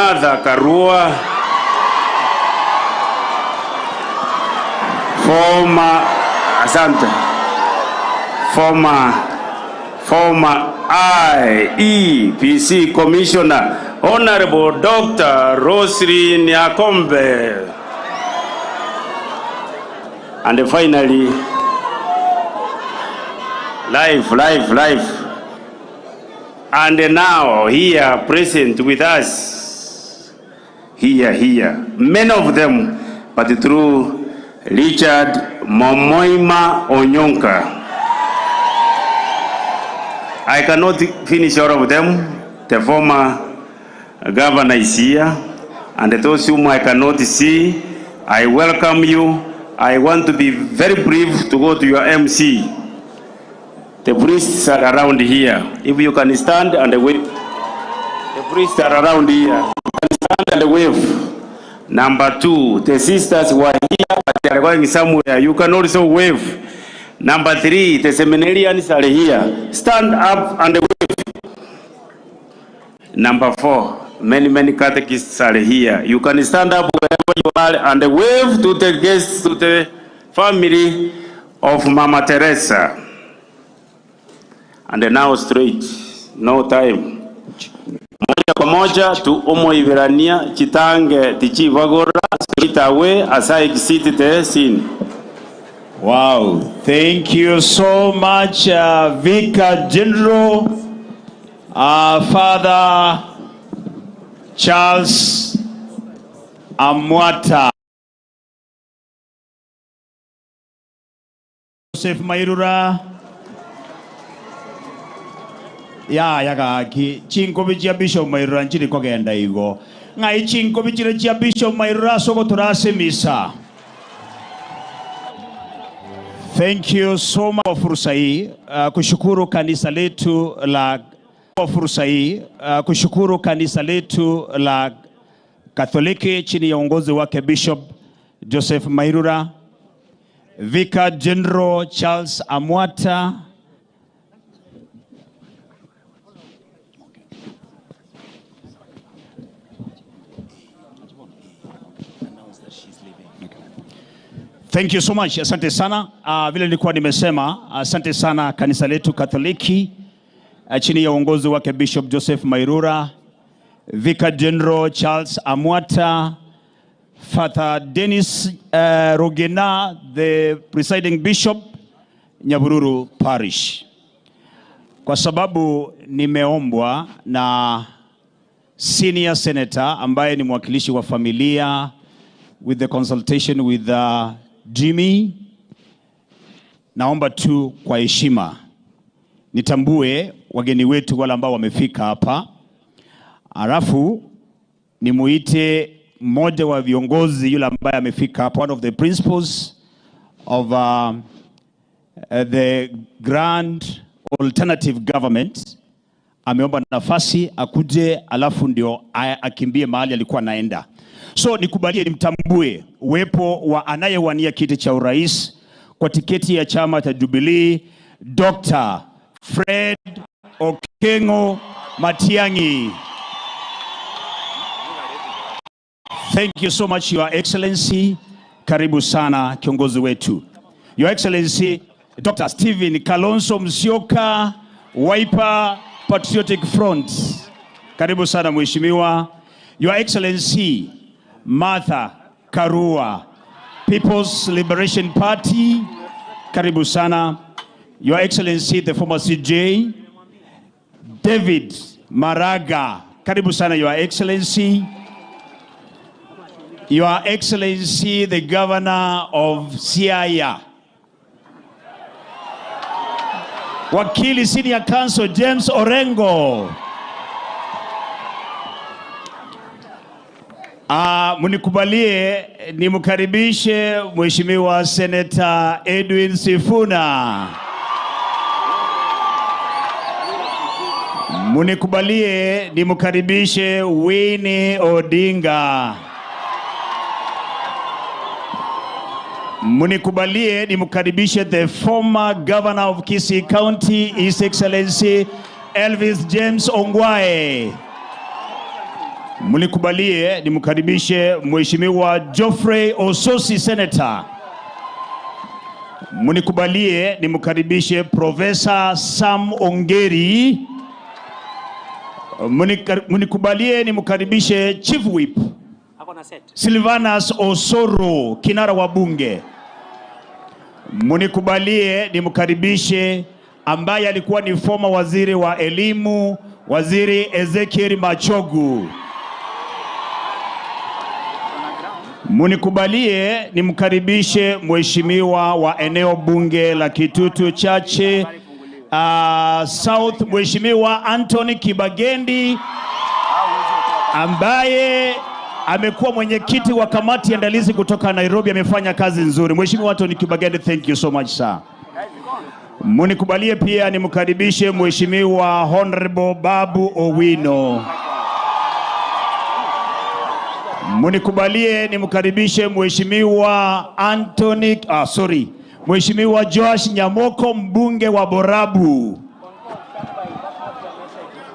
Martha Karua, former IEBC Commissioner, Honorable Dr. Rosary Nyakombe. And finally, life. And now here present with us, here, many of them, but through Richard Momoima Onyonka. I cannot finish all of them. The former governor is here, and those whom I cannot see, I welcome you. I want to be very brief to go to your MC. The priests are around here. If you can stand and wave. The priests are around here. You can stand and wave. Number 2, the sisters who are here, but they are going somewhere. You can also wave. Number 3, the seminarians are here. Stand up and wave. Number 4, many catechists are here. You can stand up wherever you are and wave to the guests, to the family of Mama Teresa. And now straight, no time. Moja kwa moja tu Omo Iverania Chitange Tichi Vagora straight away as I exit the scene. Wow, thank you so much, Vicar General, Father Charles Amwata. Joseph Mairura. Ya chinko bichi Bishop Mairura nchini kwa genda higo. Ngai chinko bichi Bishop Mairura soko turase misa. Thank you so much for fursa hii kushukuru kanisa letu la Katoliki chini ya uongozi wake Bishop Joseph Mairura, Vicar General Charles Amwata, Thank you so much. Asante sana. Vile nilikuwa nimesema, asante sana kanisa letu Katoliki chini ya uongozi wake Bishop Joseph Mairura, Vicar General Charles Amwata, Father Dennis Rogena, the presiding bishop Nyabururu Parish. Kwa sababu nimeombwa na senior senator ambaye ni mwakilishi wa familia, with the consultation with Jimmy, naomba tu kwa heshima nitambue wageni wetu wale ambao wamefika hapa. Alafu nimuite mmoja wa viongozi yule ambaye amefika hapa, one of the principals of the Grand Alternative Government. Ameomba nafasi akuje, alafu ndio akimbie mahali alikuwa naenda. So nikubalie nimtambue uwepo wa anayewania kiti cha urais kwa tiketi ya chama cha Jubilee, Dr. Fred Okengo Matiang'i. Thank you so much, Your Excellency. Karibu sana kiongozi wetu. Your Excellency, Dr. Stephen Kalonzo Musyoka, Wiper Patriotic Front. Karibu sana mheshimiwa. Your Excellency, Martha Karua, People's Liberation Party. Karibu sana. Your Excellency, the former CJ, David Maraga. Karibu sana, Your Excellency. Your Excellency, the Governor of Siaya. Wakili Senior Counsel James Orengo. Munikubalie nimkaribishe Mheshimiwa Senator Edwin Sifuna. Munikubalie nimkaribishe Winnie Odinga. Munikubalie nimkaribishe the former governor of Kisii County, His Excellency Elvis James Ongwae. Mnikubalie nimkaribishe Mheshimiwa Geoffrey Ososi Senator. Mnikubalie nimkaribishe Professor Sam Ongeri. Mnikubalie nimkaribishe Chief Whip Silvanus Osoro, kinara wa bunge. Mnikubalie nimkaribishe ambaye alikuwa ni former waziri wa elimu, Waziri Ezekiel Machogu. Mnikubalie nimkaribishe mheshimiwa wa eneo bunge la Kitutu Chache South, Mheshimiwa Anthony Kibagendi, ambaye amekuwa mwenyekiti wa kamati ya andalizi kutoka Nairobi. Amefanya kazi nzuri. Mheshimiwa Anthony Kibagendi, thank you so much sir. Mnikubalie pia nimkaribishe Mheshimiwa Honorable Babu Owino. Mnikubalie nimkaribishe Mheshimiwa Mheshimiwa Josh Nyamoko, mbunge wa Borabu.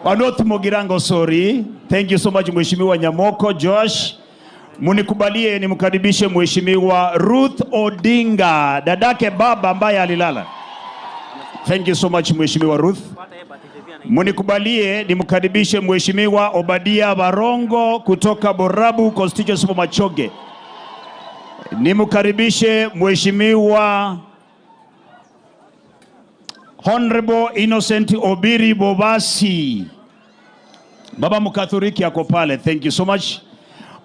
North Mogirango, sorry. Thank you so much Mheshimiwa Nyamoko Josh. Mnikubalie nimkaribishe Mheshimiwa Ruth Odinga, dadake baba ambaye alilala. Thank you so much Mheshimiwa Ruth. Mnikubalie nimkaribishe Mheshimiwa Obadia Barongo kutoka Borabu constituency Machoge. Nimkaribishe Mheshimiwa Honorable Innocent Obiri Bobasi, baba Mkatholiki yako pale. Thank you so much.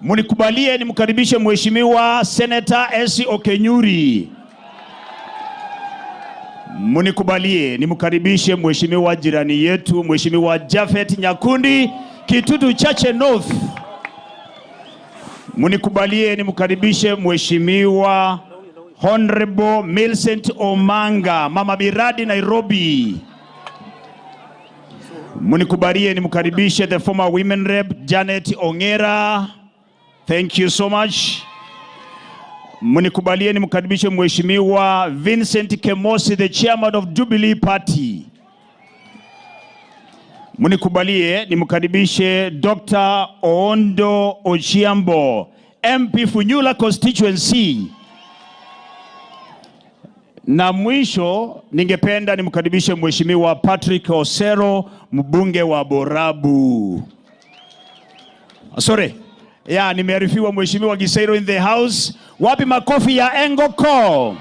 Mnikubalie nimkaribishe Mheshimiwa Senator Esi Okenyuri. Mnikubalie nimkaribishe Mheshimiwa jirani yetu Mheshimiwa Jafet Nyakundi, Kitutu Chache North. Mnikubalie nimkaribishe Mheshimiwa Honorable Millicent Omanga, Mama Miradi Nairobi. Mnikubalie nimkaribishe the former women rep Janet Ongera. Thank you so much. Mnikubalie nimkaribishe Mheshimiwa Vincent Kemosi, the chairman of Jubilee Party. Mnikubalie nimkaribishe Dr. Ondo Ochiambo, MP Funyula constituency. Na mwisho ningependa nimkaribishe Mheshimiwa Patrick Osero, mbunge wa Borabu. Sorry. Nimearifiwa Mheshimiwa Gisairo in the house. Wapi makofi ya Engoko?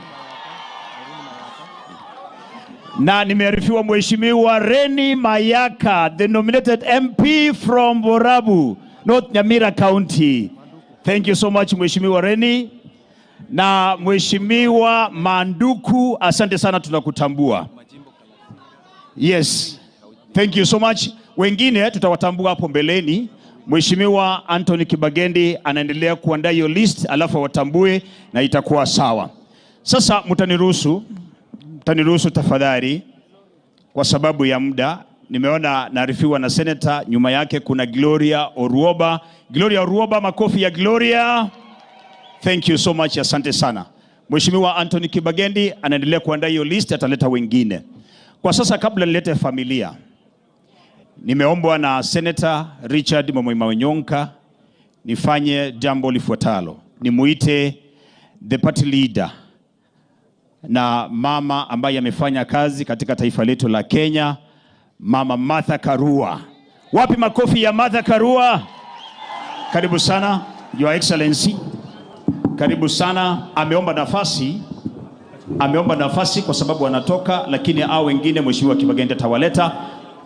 Na nimearifiwa Mheshimiwa Reni Mayaka, the nominated MP from Borabu, North Nyamira County. Thank you so much Mheshimiwa Reni. Na Mheshimiwa Manduku, asante sana, tunakutambua. Yes. Thank you so much. Wengine tutawatambua hapo mbeleni. Mheshimiwa Anthony Kibagendi anaendelea kuandaa hiyo list, alafu watambue na itakuwa sawa. Sasa mtaniruhusu tafadhali kwa sababu ya muda. Nimeona naarifiwa na senator, nyuma yake kuna Gloria Oruoba. Gloria Oruoba, makofi ya Gloria. Thank you so much, asante sana. Mheshimiwa Anthony Kibagendi anaendelea kuandaa hiyo list, ataleta wengine. Kwa sasa kabla nilete familia, nimeombwa na Senator Richard Momoimawanyonka nifanye jambo lifuatalo. Nimuite the party leader na mama ambaye amefanya kazi katika taifa letu la Kenya, Mama Martha Karua. Wapi makofi ya Martha Karua? Karibu sana Your Excellency. Karibu sana. Ameomba nafasi kwa sababu anatoka, lakini hao wengine Mheshimiwa Kibagendi atawaleta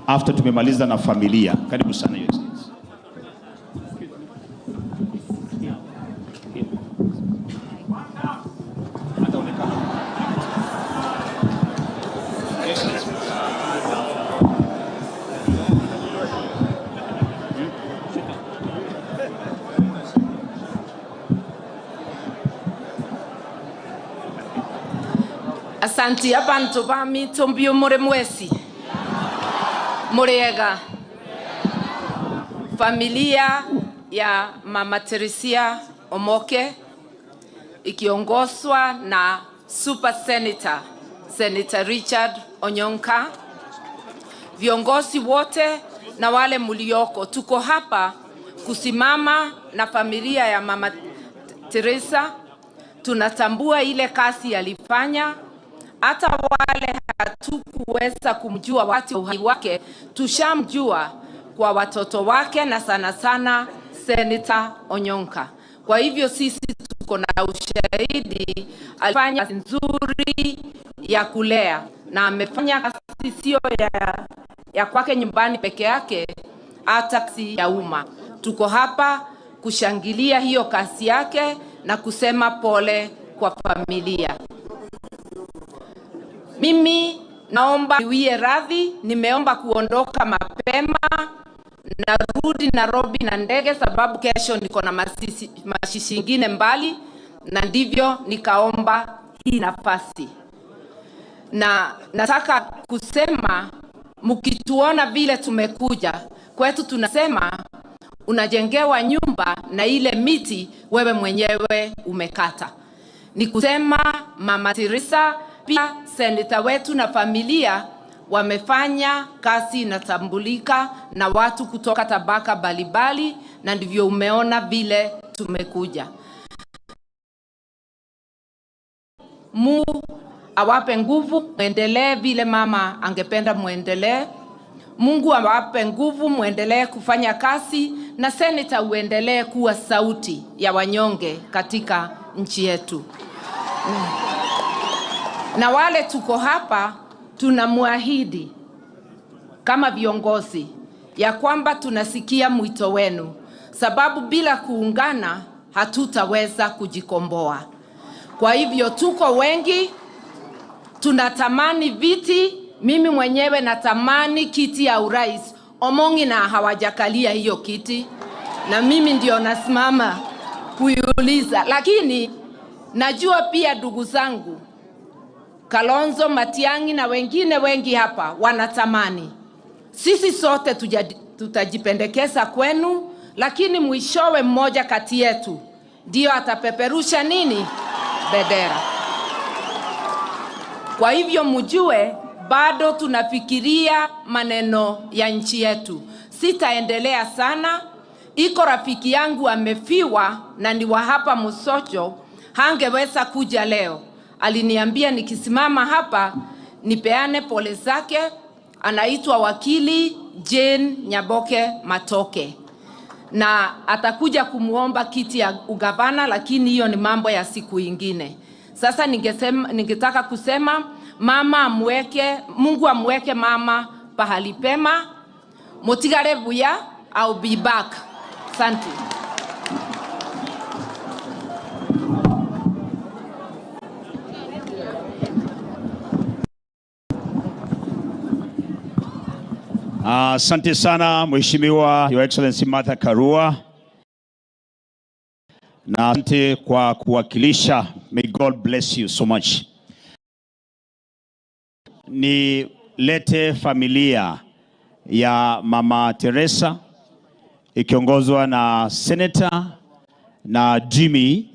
after tumemaliza na familia. Karibu sana Your Excellency. Asanti abantu bami tombio more mwesi. Murega. Familia ya Mama Teresia Omoke ikiongozwa na Super Senator Senator Richard Onyonka, viongozi wote na wale mulioko, tuko hapa kusimama na familia ya Mama Teresa. Tunatambua ile kazi alifanya. Hata wale hatukuweza kumjua wakati wa uhai wake, tushamjua kwa watoto wake na sana sana Senator Onyonka. Kwa hivyo sisi tuko na ushahidi alifanya kazi nzuri ya kulea, na amefanya kazi sio ya kwake nyumbani peke yake, hata kazi ya umma. Tuko hapa kushangilia hiyo kazi yake na kusema pole kwa familia. Mimi naomba niwie radhi, nimeomba kuondoka mapema, narudi Nairobi na ndege sababu kesho niko na mashishi ingine mbali, na ndivyo nikaomba hii nafasi. Na nataka kusema, mkituona vile tumekuja kwetu, tunasema unajengewa nyumba na ile miti wewe mwenyewe umekata. Ni kusema Mama Teresa, pia seneta wetu na familia wamefanya kazi inatambulika na watu kutoka tabaka mbalimbali, na ndivyo umeona vile tumekuja. Mungu awape nguvu, muendelee vile mama angependa muendelee. Mungu awape nguvu, muendelee kufanya kazi, na seneta uendelee kuwa sauti ya wanyonge katika nchi yetu. Na wale tuko hapa tunamwahidi kama viongozi ya kwamba tunasikia mwito wenu, sababu bila kuungana hatutaweza kujikomboa. Kwa hivyo tuko wengi, tunatamani viti. Mimi mwenyewe natamani kiti ya urais. Omongi na hawajakalia hiyo kiti, na mimi ndio nasimama kuiuliza. Lakini najua pia ndugu zangu Kalonzo, Matiang'i na wengine wengi hapa wanatamani. Sisi sote tutajipendekeza kwenu, lakini mwishowe mmoja kati yetu ndio atapeperusha nini? Bendera. Kwa hivyo mjue bado tunafikiria maneno ya nchi yetu. Sitaendelea sana. Iko rafiki yangu amefiwa na ni wa hapa Musocho, hangeweza kuja leo. Aliniambia nikisimama hapa nipeane pole zake. Anaitwa wakili Jane Nyaboke Matoke, na atakuja kumuomba kiti ya ugavana, lakini hiyo ni mambo ya siku ingine. Sasa ningetaka kusema mama Mungu amweke mama pahali pema. Motigare buya, I'll be back. Asante. Asante sana Mheshimiwa Your Excellency Martha Karua, na asante kwa kuwakilisha. May God bless you so much. Nilete familia ya Mama Teresa ikiongozwa na Senator na Jimmy.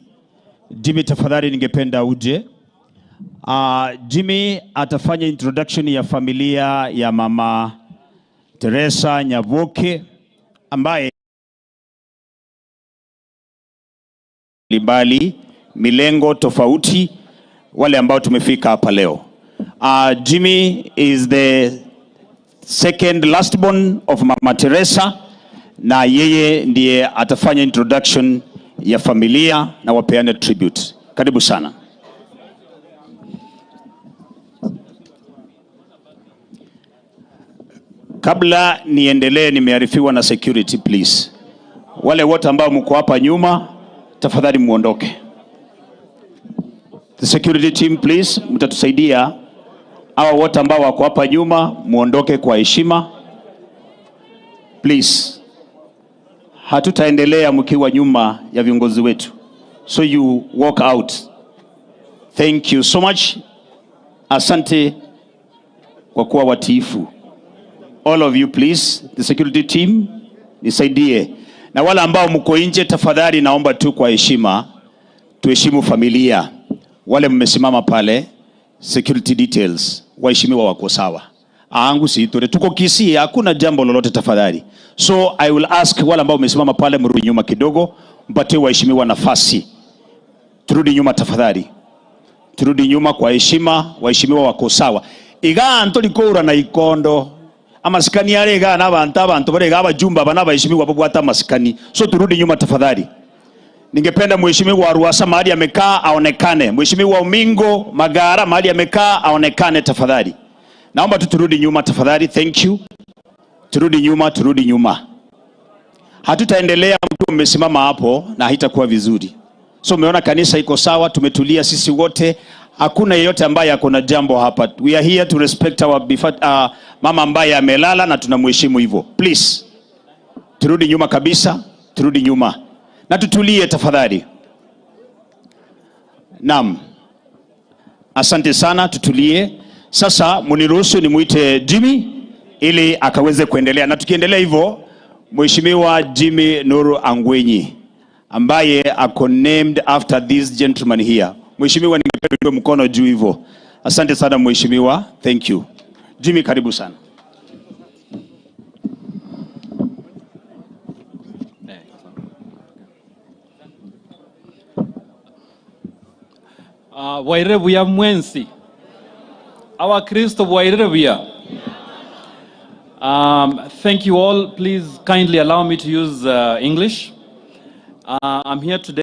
Jimmy, tafadhali ningependa uje. Jimmy atafanya introduction ya familia ya Mama Teresa Nyaboke ambaye libali milengo tofauti wale ambao tumefika hapa leo. Jimmy is the second last born of Mama Teresa, na yeye ndiye atafanya introduction ya familia na wapeane tribute. Karibu sana. Kabla niendelee, nimearifiwa na security, please. Wale wote ambao mko hapa nyuma, tafadhali muondoke. The security team, please, mtatusaidia. Hawa wote ambao wako hapa nyuma, muondoke kwa heshima. Please. Hatutaendelea mkiwa nyuma ya viongozi wetu. So you walk out. Thank you so much. Asante kwa kuwa watiifu. All of you please, the security team, nisaidie. Na wale ambao mko nje, tafadhali naomba tu kwa heshima, tuheshimu familia. Wale mmesimama pale, security details, waheshimiwa wako sawa. Angu Siture. Tuko Kisii, hakuna jambo lolote tafadhali. So I will ask wale ambao umesimama pale mrudi nyuma kidogo, mpatie waheshimiwa nafasi. Turudi nyuma tafadhali. Turudi nyuma kwa heshima, waheshimiwa wako sawa. Iga ntolikora na ikondo. Amasikani yale iga n'abantu barega abajumba bana baheshimiwa babwata masikani. So turudi nyuma tafadhali. Ningependa mheshimiwa Ruasa mahali amekaa aonekane. Mheshimiwa Umingo Magara mahali amekaa aonekane tafadhali. Naomba turudi nyuma tafadhali. Thank you. Turudi nyuma. Hatutaendelea mtu umesimama hapo na haitakuwa vizuri. So umeona kanisa iko sawa, tumetulia sisi wote. Hakuna yeyote ambaye akona jambo hapa. We are here to respect our mama ambaye amelala na tunamheshimu hivyo. Please. Turudi nyuma kabisa, turudi nyuma. Na tutulie tafadhali. Naam. Asante sana, tutulie. Sasa muniruhusu nimuite Jimmy ili akaweze kuendelea. Na tukiendelea hivyo, Mheshimiwa Jimmy Nuru Angwenyi ambaye ako named after this gentleman here. Mheshimiwa, ningependa mkono juu hivyo. Asante sana Mheshimiwa. Thank you. Jimmy, karibu sana. Wairebuya mwensi. Our Kristo Wairebuya. Thank you all. Please kindly allow me to use English. I'm here today